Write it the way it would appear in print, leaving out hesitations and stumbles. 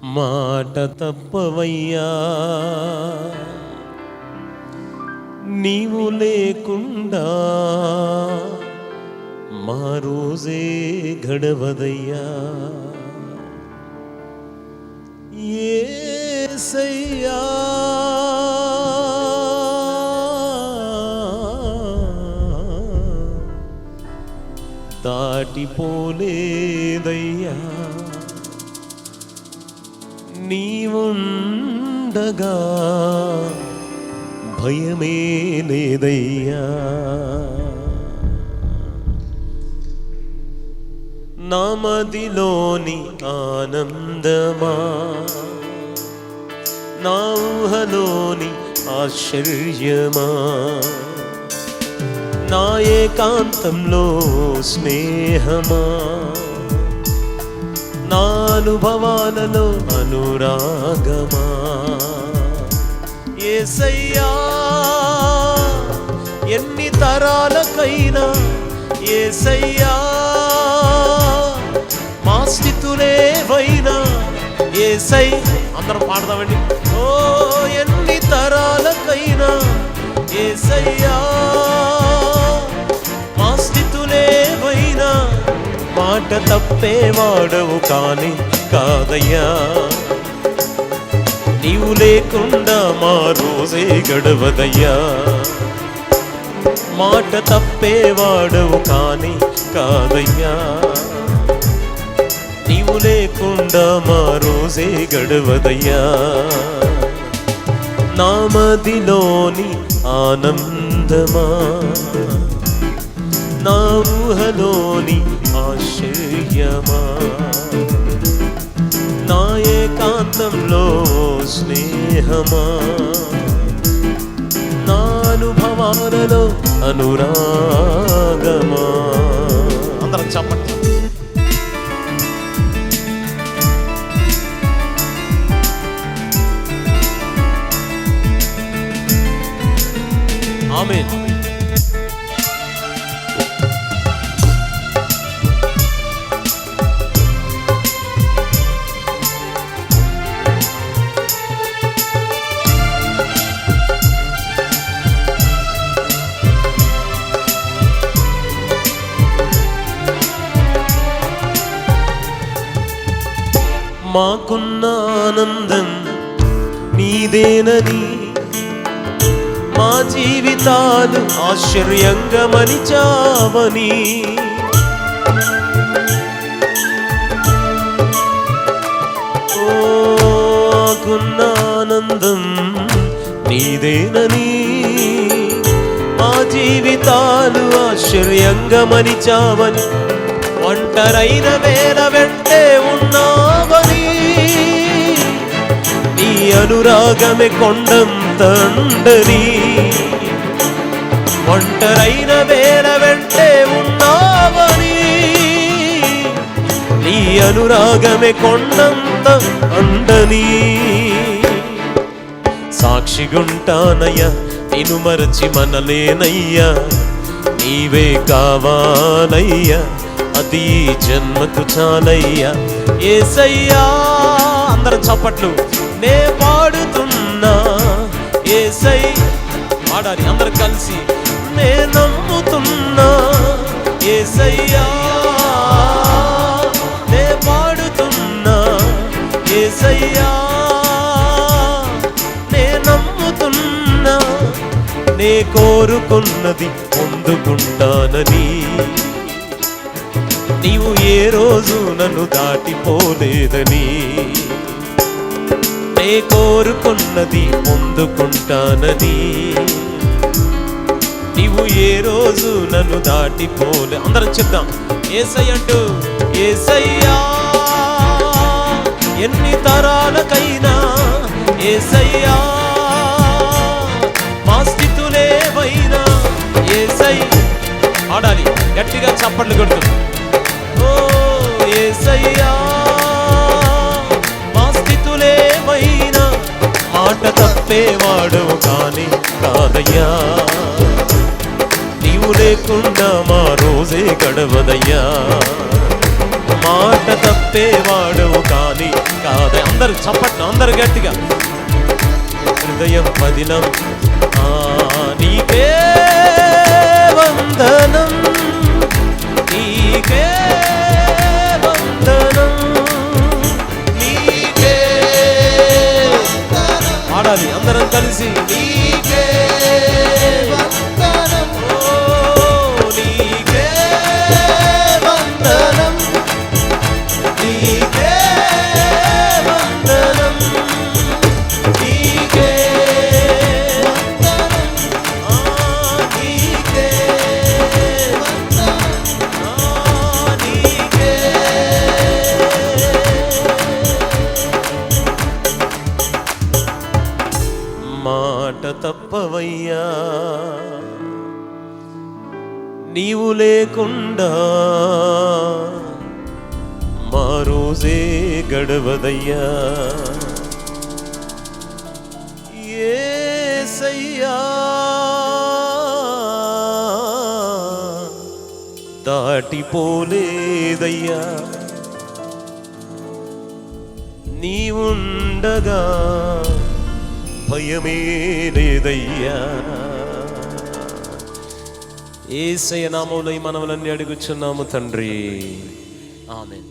మాట తప్పవయ్యా, నీవు లేకుండా మా రోజే గడవదయ్యా. యేసయ్యా దాటిపోలేదయ్యా, నీవుండగా భయమే లేదయ్యా. నా మదిలోని ఆనందమా, నా ఊహలోని ఆశ్చర్యమా, నా ఏకాంతంలో స్నేహమా, నా అనుభవాలలో అనురాగమా. యేసయ్యా ఎన్ని తరాలకైనా, యేసయ్యా మా స్థితులేవైనా, యేసయ్య అందరం పాడదామండి. ఓ ఎన్ని తరాలకైనా, యేసయ్యా మా స్థితులేవైనా, మాట తప్పేవాడవు కాని కాదయ్యా, నీవు లేకుండా మా రోజే గడవదయ్యా. మాట తప్పేవాడవు కాని కాదయ్యా, నీవు లేకుండా మా రోజే గడవదయ్యా. నా మదిలోని ఆనందమా, నా ఊహలోని ఆశ్చర్యమా, నా ఏకాంతంలో స్నేహమా, నా అనుభవాలలో అనురాగమా. అందరం చెప్పండి. ఆమేన్. మాకున్న ఆనందం నీదేనని, మా జీవితాలు ఆశ్చర్యంగా మలిచావని, మాకున్న ఆనందం నీదేనని, మా జీవితాలు ఆశ్చర్యంగా మలిచావని, ఒంటరైన వేళ వెంటే ఉన్నావని, నీ అనురాగమే కొండంతండని, ఒంటరైన వేళ వెంటే ఉన్నావని, నీ అనురాగమే కొండంత అండని. సాక్షిగుంటానయ్యా నిన్ను మరచి మనలేనయ్యా, నీవే కావాలయ్యా, అది జన్మకు చాలయ్యా. యేసయ్యా అందరం చప్పట్లు. నే పాడుతున్నా యేసయ్య, పాడాలి అందరు కలిసి. నే నమ్ముతున్నా యేసయ్యా, నే పాడుతున్నా యేసయ్యా, నే నమ్ముతున్నా, నే కోరుకున్నది పొందుకుంటానని, నీవు ఏ రోజు నన్ను దాటిపోలేదని, నే కోరుకున్నది పొందుకుంటానని, నీవు ఏ రోజు నన్ను దాటిపోలే. అందరం చెప్దాం. యేసయ్య అంటూ, యేసయ్యా ఎన్ని తరాలకైనా, యేసయ్యా మా స్థితులేవైనా, యేసయ్య ఆడాలి గట్టిగా చప్పట్లు కొడుతూ. ఓ యేసయ్యా మా స్థితులేవైనా, మాట తప్పేవాడవు కాని కాదయ్యా, నీవు లేకుండా మా రోజే గడవదయ్యా. మాట తప్పేవాడవు కాని కాదయ్యా. అందరు చప్పట్లు, అందరు గట్టిగా. హృదయం పదిలం నీకే వందనం, నీకే వందనం, నీకే ఆడాలి అందరం కలిసి. నీకే వందనం, నీకే వందనం, నీకే వందనం, నీకే మాట తప్పవయ్యా, నీవు లేకుండా మా రోజే గడవదయ్యా. యేసయ్యా దాటిపోలేదయ్యా, నీవుండగా భయమే లేదయ్యా. యేసయ్య నామములో ఈ మనవులన్నీ అడుగుచున్నాము తండ్రి, ఆమేన్.